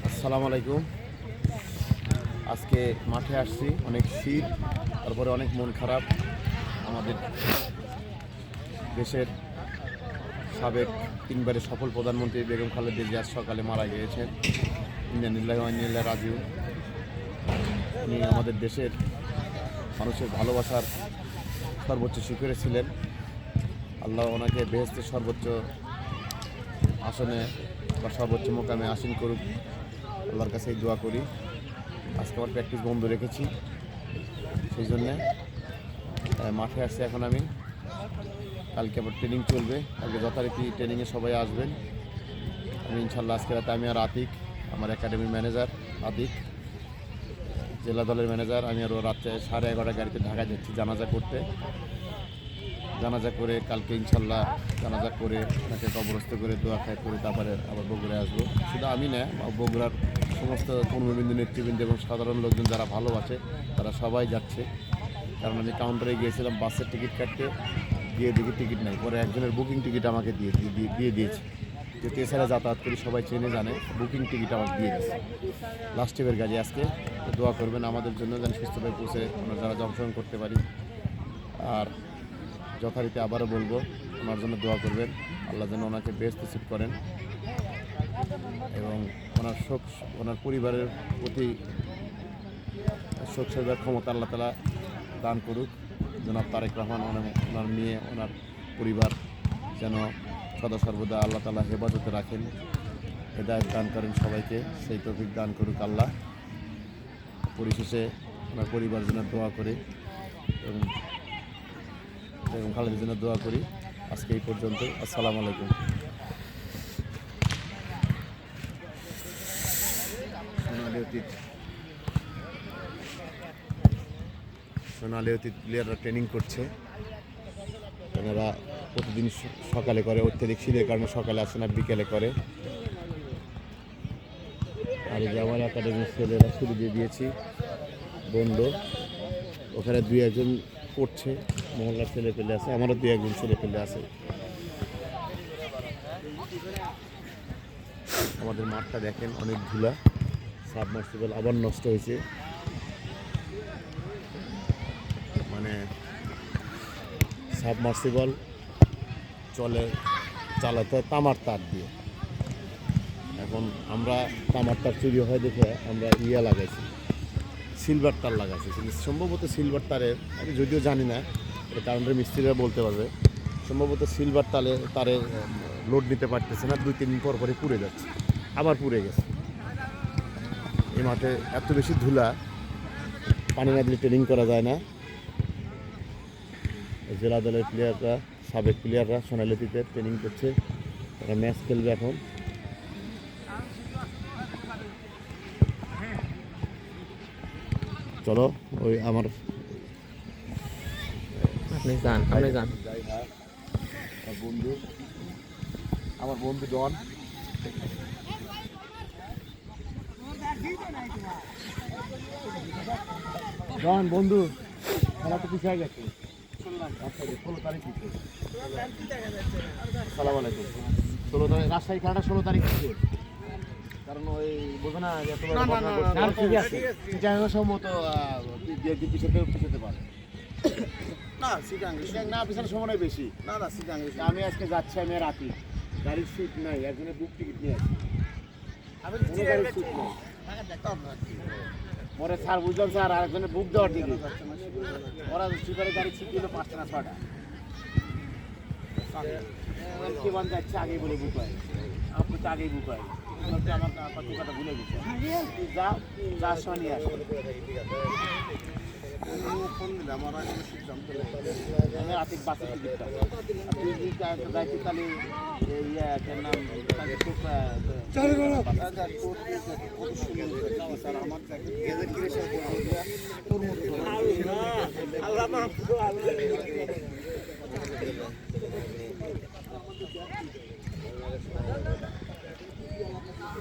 আসসালামু আলাইকুম। আজকে মাঠে আসছি, অনেক শীত, তারপরে অনেক মন খারাপ। আমাদের দেশের সাবেক তিনবারের সফল প্রধানমন্ত্রী বেগম খালেদা জিয়া সকালে মারা গিয়েছেন। ইন্না লিল্লাহি ওয়া ইন্না ইলাইহি রাজিউন। উনি আমাদের দেশের মানুষের ভালোবাসার সর্বোচ্চ শিখরে ছিলেন। আল্লাহ ওনাকে বেহেশতের সর্বোচ্চ আসনে বা সর্বোচ্চ মোকামে আসীন করুক, আল্লাহর কাছে এই দোয়া করি। আজকে আমার প্র্যাকটিস বন্ধ রেখেছি, সেই জন্যে মাঠে আসছি এখন আমি। কালকে আবার ট্রেনিং চলবে, কালকে যথারীতি ট্রেনিংয়ে সবাই আসবেন। আমি ইনশাল্লাহ আজকে রাতে আমি আর আতিক, আমার একাডেমির ম্যানেজার আতিক, জেলা দলের ম্যানেজার, আমি আরও রাত্রে 11:30 গাড়িতে ঢাকায় যাচ্ছি জানাজা করতে। জানাজা করে কালকে ইনশাল্লাহ জানাজা করে তাকে কবরস্থ করে দোয়া খায় করে তারপরে আবার বগুড়ায় আসবো। শুধু আমি না, বগুড়ার সমস্ত কর্মবিন্দু, নেতৃবৃন্দ এবং সাধারণ লোকজন যারা ভালোবাসে তারা সবাই যাচ্ছে। কারণ আমি কাউন্টারে গিয়েছিলাম বাসের টিকিট কাটতে, গিয়ে দেখি টিকিট নাই। পরে একজনের বুকিং টিকিট আমাকে দিয়ে দিয়েছে। যেহেতু এছাড়া যাতায়াত করি, সবাই চেনে জানে, বুকিং টিকিট আমাকে দিয়ে দিয়েছে। লাস্ট ট্রিপের গাড়ি আজকে। দোয়া করবেন আমাদের জন্য, যেন সুস্থভাবে পৌঁছে আমরা যারা অংশগ্রহণ করতে পারি। আর যথারীতি আবারও বলবো, ওনার জন্য দোয়া করবেন, আল্লাহ যেন ওনাকে বেস্ট নসিব করেন এবং ওনার পরিবারের প্রতি শোক সইবার ক্ষমতা আল্লাহ তাআলা দান করুক। জনাব তারেক রহমান, ওনার মেয়ে, ওনার পরিবার যেন সদা সর্বদা আল্লাহ তাআলা হেফাজতে রাখেন, হেদায়েত দান করেন সবাইকে, সেই তৌফিক দান করুক আল্লাহ। পরিশেষে ওনার পরিবার যেন দোয়া করে এবং খালেদার জন্য দোয়া করি। আজকে এই পর্যন্ত। আসসালামু আলাইকুম। সোনালী অতীত প্লেয়াররা ট্রেনিং করছে। ওনারা প্রতিদিন সকালে করে, অত্যাধিক শীতের কারণে সকালে আসে না, বিকেলে করে। আর এই যে আমার একাডেমির ছেলেরা শুরু দিয়ে দিয়েছি বন্ধ, ওখানে 2-1 পড়ছে, মহল্লার ছেলে পেলে আছে, আমারও 2-1 ছেলে পেলে আছে। আমাদের মাঠটা দেখেন, অনেক ধুলা, সাবমার্সিবল আবার নষ্ট হয়েছে। মানে সাবমার্সিবল চালাতে হয় তামার তার দিয়ে। এখন আমরা তামার তার চুরি হয় দেখে আমরা লাগাইছি, সিলভার তার লাগাইছি। সম্ভবত সিলভার তারের, আমি যদিও জানি না, এটা কারেন্টের মিস্ত্রিরা বলতে পারবে। সম্ভবত সিলভার তারে লোড নিতে পারতেছে না, 2-3 দিন পর পরে পুড়ে যাচ্ছে, আবার পুড়ে গেছে। এই মাঠে এত বেশি ধুলা, পানি না দিলে ট্রেনিং করা যায় না। জেলা দলের প্লেয়াররা, সাবেক প্লেয়াররা সোনালীতে ট্রেনিং করছে, তারা ম্যাচ খেলবে এখন। চলো, ওই আমার বন্ধু ডন বন্ধু, খেলা তো পিছিয়ে গেছে। 16 তারিখ। আসসালামু আলাইকুম। 16 তারিখ রাজশাহী খেলাটা 16 তারিখ হচ্ছে। কারণ ওই বোঝো না, ঠিক আছে, সম্ভবত পিছাতে পারে না, না পিছানোর সময় বেশি না। আমি আজকে যাচ্ছি, আমি রাতি গাড়ির সিট নাই, একজনের বুক টিকিট নিয়ে আসি, মরে স্যার বুঝলাম স্যার, আর একজনের বুক দেওয়ার টিকিট, ওরা সুপারে গাড়ির সিট দিল 5টা না 6টা। কে বান যাচ্ছে আগেই বলে বুক হয়, আপনি তো আগেই বুক হয়, আমার কথা ভুলে গেছে। যার সময় নিয়ে আসে ফোন দিলাম, আমি আতিক বাসের টিকিটটা যাইছি, তাহলে নাম আল্লাহ